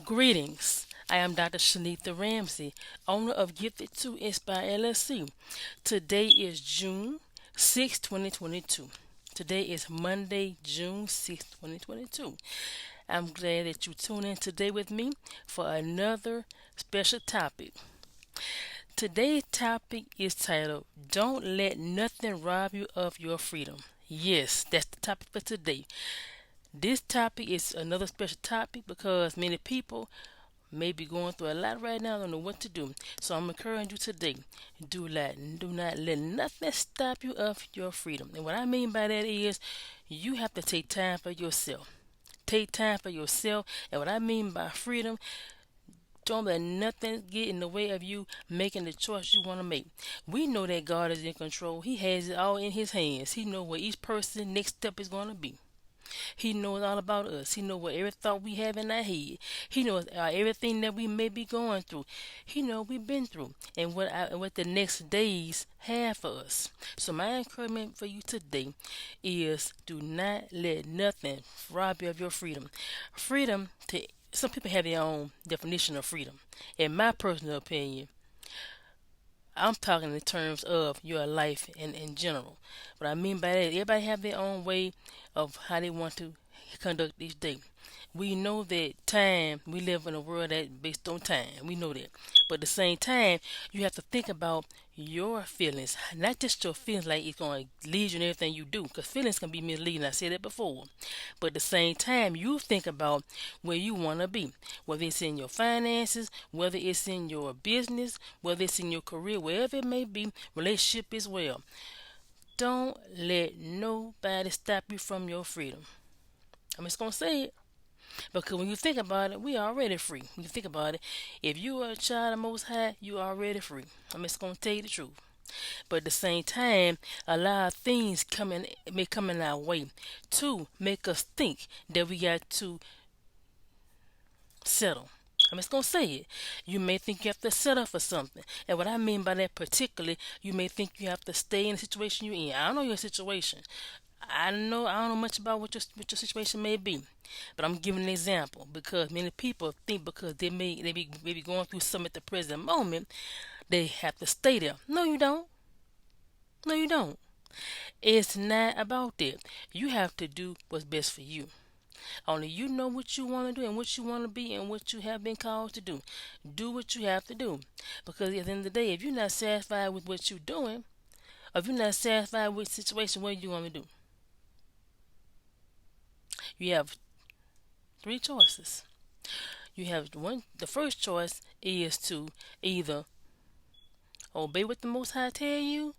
Greetings. I am Dr. Shenetha Ramsey, owner of Gifted to Inspire LLC. Today is June 6, 2022. Today is Monday, June 6, 2022. I'm glad that you tune in today with me for another special topic. Today's topic is titled Don't Let Nothing Rob You of Your Freedom. Yes, that's the topic for today. This topic is another special topic because many people may be going through a lot right now, don't know what to do. So I'm encouraging you today. Do not let nothing stop you of your freedom. And what I mean by that is you have to take time for yourself. Take time for yourself. And what I mean by freedom, don't let nothing get in the way of you making the choice you want to make. We know that God is in control. He has it all in his hands. He knows what each person's next step is going to be. He knows all about us. He knows what every thought we have in our head. He knows everything that we may be going through. He knows we've been through and what the next days have for us. So my encouragement for you today is do not let nothing rob you of your freedom. Freedom to some people have their own definition of freedom. In my personal opinion, I'm talking in terms of your life in general. What I mean by that, everybody have their own way of how they want to conduct each day. We know that time, we live in a world that's based on time. We know that. But at the same time, you have to think about your feelings, not just your feelings like it's going to lead you in everything you do, because feelings can be misleading. I said that before. But at the same time, you think about where you want to be, whether it's in your finances, whether it's in your business, whether it's in your career, wherever it may be, relationship as well. Don't let nobody stop you from your freedom. I'm just going to say it. Because when you think about it, we are already free. When you think about it, if you are a child of Most High, you are already free. I'm just going to tell you the truth. But at the same time, a lot of things may come in our way to make us think that we got to settle. I'm just gonna say it. You may think you have to settle for something, and what I mean by that particularly, you may think you have to stay in the situation you're in. I don't know your situation. I don't know much about what your situation may be, but I'm giving an example because many people think because they may be going through something at the present moment, they have to stay there. No, you don't. No, you don't. It's not about that. You have to do what's best for you. Only you know what you want to do and what you want to be and what you have been called to do. Do what you have to do. Because at the end of the day, if you're not satisfied with what you're doing, or if you're not satisfied with the situation, what do you want to do? You have three choices. You have one. The first choice is to either obey what the Most High tell you.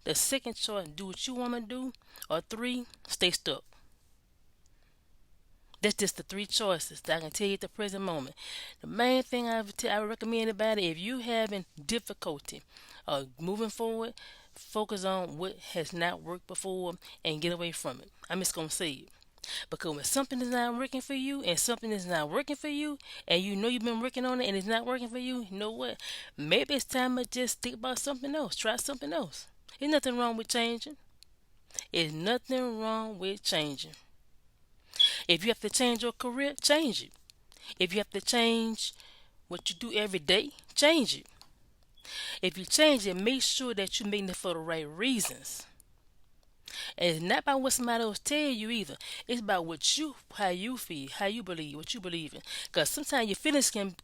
The second choice, do what you want to do. Or three, stay stuck. That's just the three choices that I can tell you at the present moment. The main thing I would recommend about it, if you having difficulty moving forward, focus on what has not worked before and get away from it. I'm just going to say it. Because when something is not working for you and something is not working for you and you know you've been working on it and it's not working for you, you know what? Maybe it's time to just think about something else. Try something else. There's nothing wrong with changing. There's nothing wrong with changing. If you have to change your career, change it. If you have to change what you do every day, change it. If you change it, make sure that you're making it for the right reasons. And it's not about what somebody else tell you either. It's about how you feel, how you believe, what you believe in. Because sometimes your feelings can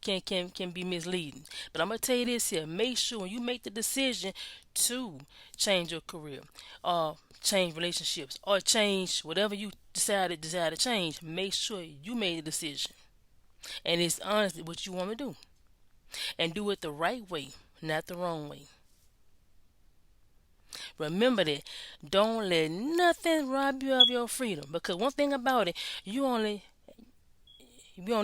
be misleading. But I'm gonna tell you this here: make sure when you make the decision to change your career, or change relationships, or change whatever you desire to change, make sure you made a decision and it's honestly what you want to do, and do it the right way, not the wrong way. Remember that. Don't let nothing rob you of your freedom. Because one thing about it, you on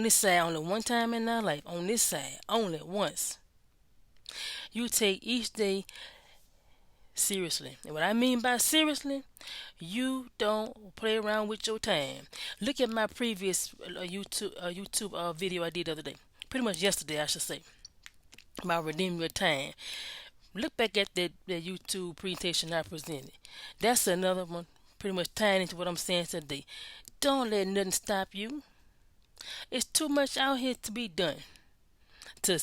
this side only one time in our life. On this side, only once. You take each day seriously. And what I mean by seriously, you don't play around with your time. Look at my previous YouTube video I did the other day. Pretty much yesterday, I should say. About redeeming your time. Look back at that YouTube presentation I presented. That's another one pretty much tying into what I'm saying today. Don't let nothing stop you. It's too much out here to be done. To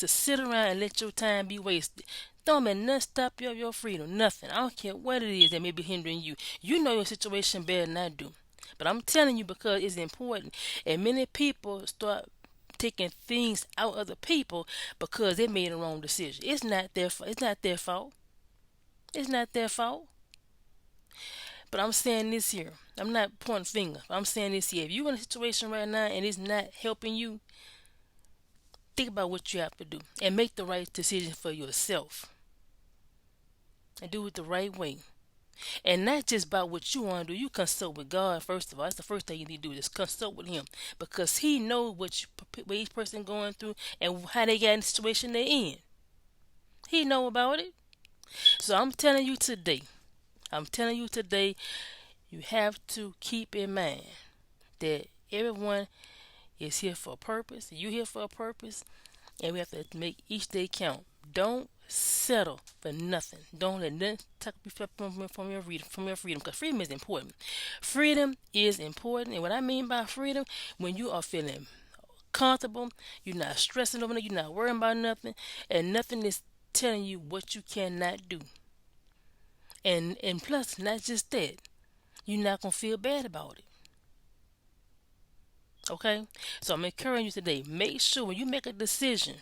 sit around and let your time be wasted. Don't let nothing stop your freedom. Nothing. I don't care what it is that may be hindering you. You know your situation better than I do. But I'm telling you because it's important. And many people start taking things out of the people because they made a wrong decision. It's not their fault. It's not their fault. It's not their fault. But I'm saying this here. I'm not pointing fingers. I'm saying this here. If you're in a situation right now and it's not helping you, think about what you have to do and make the right decision for yourself and do it the right way. And not just about what you want to do. You consult with God first of all. That's the first thing you need to do. Is consult with Him because He knows what each person going through and how they got in the situation they're in. He know about it. So I'm telling you today. I'm telling you today. You have to keep in mind that everyone is here for a purpose. You here for a purpose, and we have to make each day count. Don't settle for nothing. Don't let nothing take you from your freedom. From your freedom, because freedom is important. Freedom is important, and what I mean by freedom, when you are feeling comfortable, you're not stressing over it, you're not worrying about nothing, and nothing is telling you what you cannot do. And plus, not just that, you're not gonna feel bad about it. Okay, so I'm encouraging you today. Make sure when you make a decision,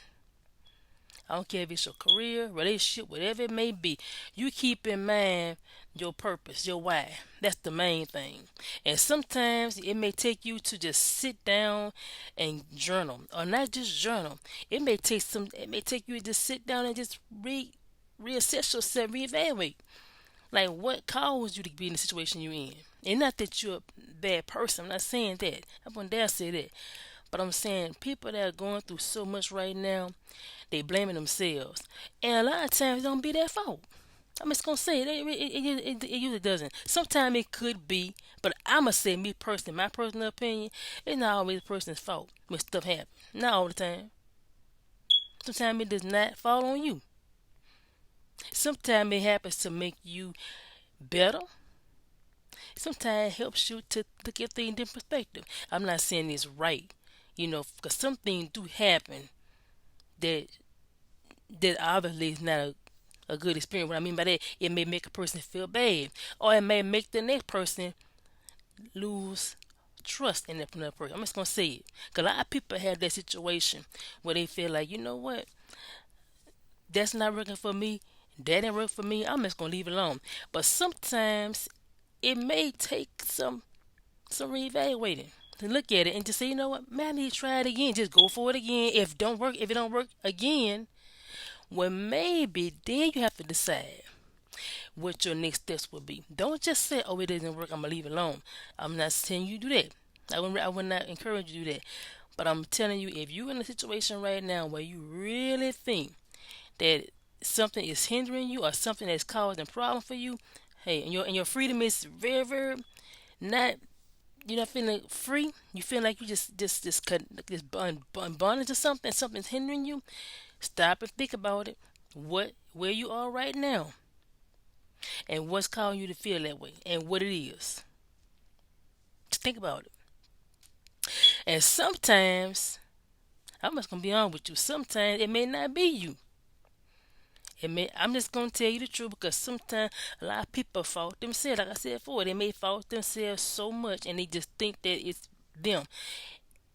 I don't care if it's your career, relationship, whatever it may be, you keep in mind your purpose, your why. That's the main thing. And sometimes it may take you to just sit down and journal, or not just journal. It may take you to just sit down and just reassess yourself, reevaluate. Like what caused you to be in the situation you're in. And not that you're a bad person. I'm not saying that. I wouldn't dare say that. But I'm saying people that are going through so much right now, they blaming themselves. And a lot of times it don't be their fault. I'm just gonna say it usually doesn't. Sometimes it could be, but I'ma say me personally, my personal opinion, it's not always the person's fault when stuff happens. Not all the time. Sometimes it does not fall on you. Sometimes it happens to make you better. Sometimes it helps you to look at things in different perspective. I'm not saying it's right, because some things do happen that obviously is not a good experience. What I mean by that, it may make a person feel bad, or it may make the next person lose trust in that another person. I'm just gonna say it, cause a lot of people have that situation where they feel like, you know what, that's not working for me. That didn't work for me. I'm just gonna leave it alone. But sometimes it may take some reevaluating to look at it and just say, you know what, man, I need to try it again. Just go for it again. If it don't work again, well, maybe then you have to decide what your next steps will be. Don't just say, oh, it doesn't work, I'm going to leave it alone. I'm not saying you do that. I would not encourage you to do that. But I'm telling you, if you're in a situation right now where you really think that something is hindering you or something that's causing a problem for you, hey, and your freedom is very, very not, you're not feeling free. You feel like you just bondage to something. Something's hindering you. Stop and think about it. Where you are right now, and what's causing you to feel that way, and what it is. Just think about it. And sometimes, I'm just gonna be honest with you. Sometimes it may not be you. I'm just gonna tell you the truth because sometimes a lot of people fault themselves. Like I said before, they may fault themselves so much, and they just think that it's them,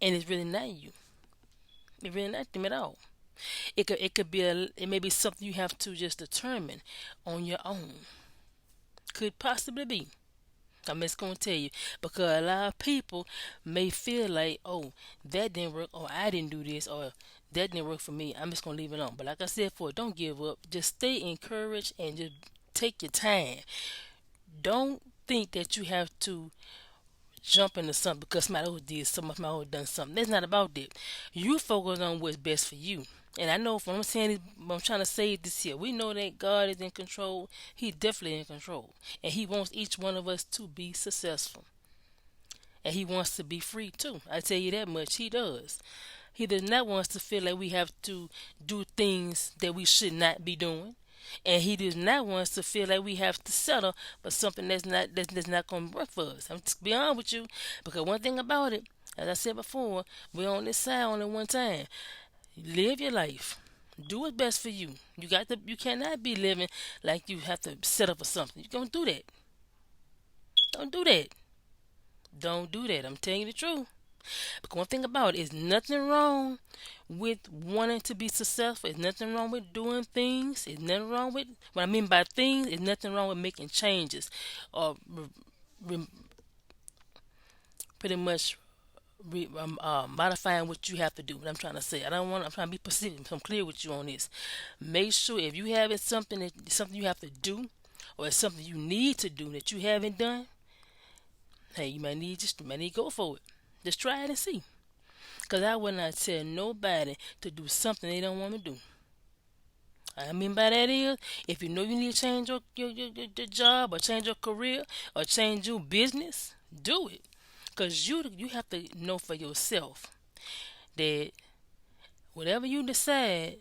and it's really not you. It's really not them at all. It may be something you have to just determine on your own. Could possibly be. I'm just gonna tell you because a lot of people may feel like, oh, that didn't work, or I didn't do this, or that didn't work for me. I'm just gonna leave it alone. But like I said before, don't give up. Just stay encouraged and just take your time. Don't think that you have to jump into something because somebody else did something, somebody else done something. That's not about that. You focus on what's best for you. And I know what I'm saying is, what I'm trying to say this here. We know that God is in control. He's definitely in control. And He wants each one of us to be successful. And He wants to be free too. I tell you that much. He does. He does not want us to feel like we have to do things that we should not be doing. And he does not want us to feel like we have to settle for something that's not going to work for us. I'm just be honest with you, because one thing about it, as I said before, we're on this side only one time. Live your life. Do what's best for you. You cannot be living like you have to settle for something. You don't do that. Don't do that. Don't do that. I'm telling you the truth. But one thing about it is nothing wrong with wanting to be successful. There's nothing wrong with doing things. There's nothing wrong with what I mean by things. There's nothing wrong with making changes or re, pretty much modifying what you have to do. What I'm trying to say, I'm trying to be specific. So I'm clear with you on this. Make sure if you have something you have to do, or it's something you need to do that you haven't done. Hey, you might need to go for it. Just try it and see. Because I would not tell nobody to do something they don't want to do. I mean by that is, if you know you need to change your job, or change your career, or change your business, do it. Because you have to know for yourself that whatever you decide,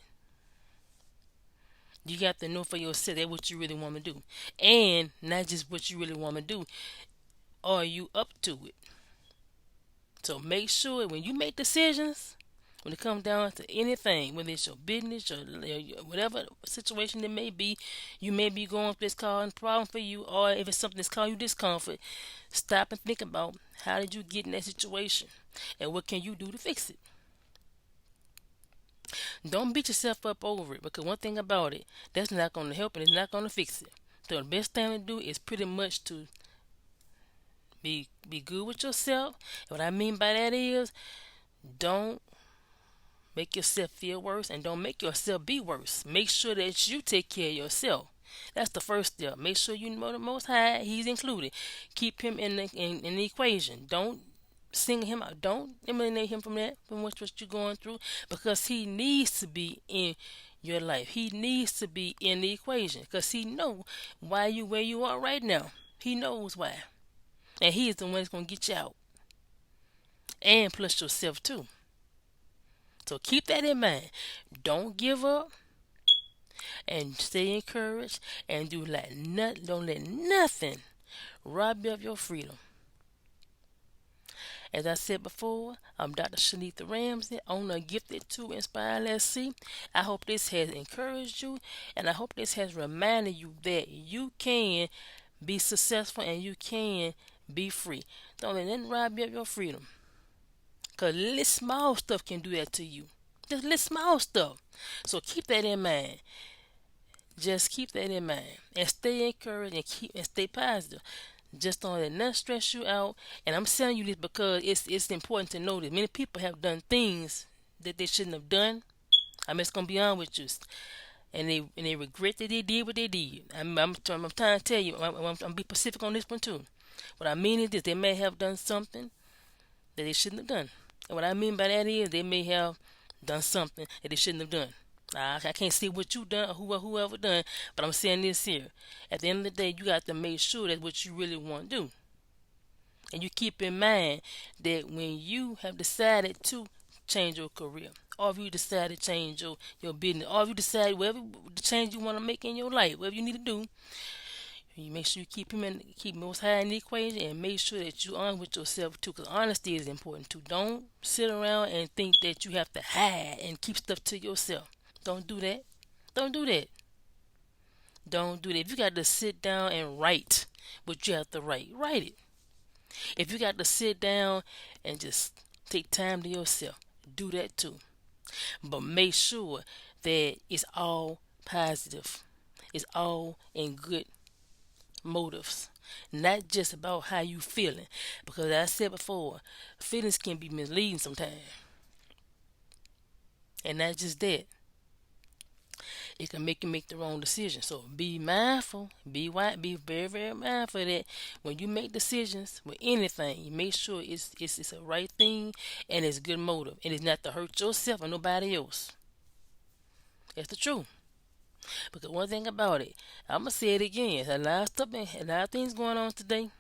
you got to know for yourself that what you really want to do. And not just what you really want to do. Are you up to it? So make sure when you make decisions, when it comes down to anything, whether it's your business or whatever situation it may be, you may be going through this causing problem for you, or if it's something that's causing you discomfort, stop and think about how did you get in that situation and what can you do to fix it. Don't beat yourself up over it, because one thing about it, that's not going to help and it's not going to fix it. So the best thing to do is pretty much to be good with yourself. And what I mean by that is, don't make yourself feel worse, and don't make yourself be worse. Make sure that you take care of yourself. That's the first step. Make sure you know the Most High, He's included. Keep Him in the equation. Don't sing Him out. Don't eliminate Him from what you're going through, because He needs to be in your life. He needs to be in the equation, because He knows why you where you are right now. He knows why. And He is the one that's going to get you out. And plus yourself too. So keep that in mind. Don't give up, and stay encouraged, and don't let nothing rob you of your freedom. As I said before, I'm Dr. Shenetha Ramsey, owner of Gifted to Inspire LC. I hope this has encouraged you, and I hope this has reminded you that you can be successful and you can be free. Don't let nothing rob you of your freedom. Because little small stuff can do that to you. Just little small stuff. So keep that in mind. Just keep that in mind. And stay encouraged and stay positive. Just don't let nothing stress you out. And I'm telling you this because it's important to know that many people have done things that they shouldn't have done. I'm just gonna be honest with you. And they regret that they did what they did. I'm trying to tell you, I'm be specific on this one too. What I mean is this: they may have done something that they shouldn't have done. And what I mean by that is they may have done something that they shouldn't have done. I can't say what you done or whoever done, but I'm saying this here. At the end of the day, you got to make sure that's what you really want to do. And you keep in mind that when you have decided to change your career, or if you decide to change your business, or if you decide whatever the change you want to make in your life, whatever you need to do, you make sure you keep Most High in the equation, and make sure that you honest with yourself too, because honesty is important too. Don't sit around and think that you have to hide and keep stuff to yourself. Don't do that. Don't do that. Don't do that. If you got to sit down and write what you have to write, write it. If you got to sit down and just take time to yourself, do that too. But make sure that it's all positive. It's all in good motives, not just about how you feeling, because as I said before, feelings can be misleading sometimes. And not just that, it can make you make the wrong decision. So be mindful, be very, very mindful that when you make decisions with anything, you make sure it's a right thing and it's good motive, and it's not to hurt yourself or nobody else. That's the truth. Because one thing about it, I'm gonna say it again. A lot of stuff, a lot of things going on today.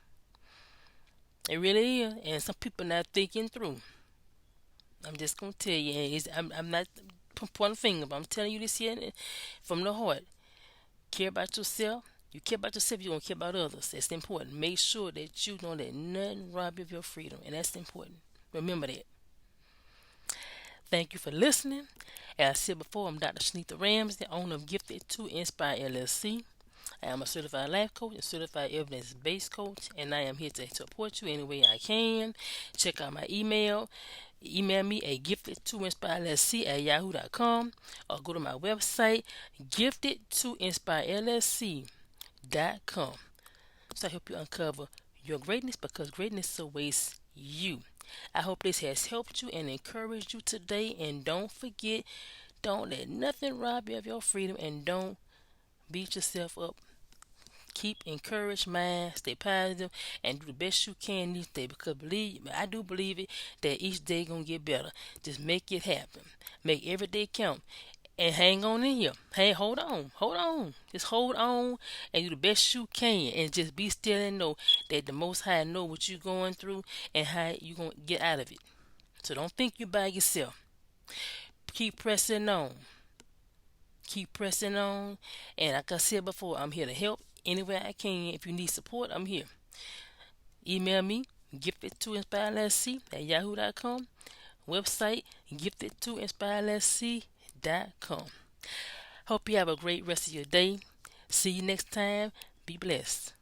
It really is, and some people not thinking through. I'm just gonna tell you, and I'm not pointing a finger, but I'm telling you this here from the heart. Care about yourself. You care about yourself, you're going to care about others. That's important. Make sure that you don't let nothing rob you of your freedom. And that's important. Remember that. Thank you for listening. As I said before, I'm Dr. Shenetha Ramsey, owner of Gifted to Inspire LLC. I am a certified life coach and certified evidence-based coach, and I am here to support you any way I can. Check out my email. Email me at giftedtoinspirellc@yahoo.com, or go to my website, giftedtoinspirellc.com. So I hope you uncover your greatness, because greatness awaits you. I hope this has helped you and encouraged you today. And don't forget, don't let nothing rob you of your freedom, and don't beat yourself up. Keep encouraged mind, stay positive, and do the best you can each day. Because believe me, I do believe it, that each day gonna get better. Just make it happen. Make every day count. And hang on in here. Hey, hold on. Just hold on and do the best you can. And just be still and know that the Most High know what you're going through and how you gonna get out of it. So don't think you by yourself. Keep pressing on. Keep pressing on. And like I said before, I'm here to help anywhere I can. If you need support, I'm here. Email me, giftedtoinspirellc@yahoo.com. Website, giftedtoinspirellc.com. Hope you have a great rest of your day. See you next time. Be blessed.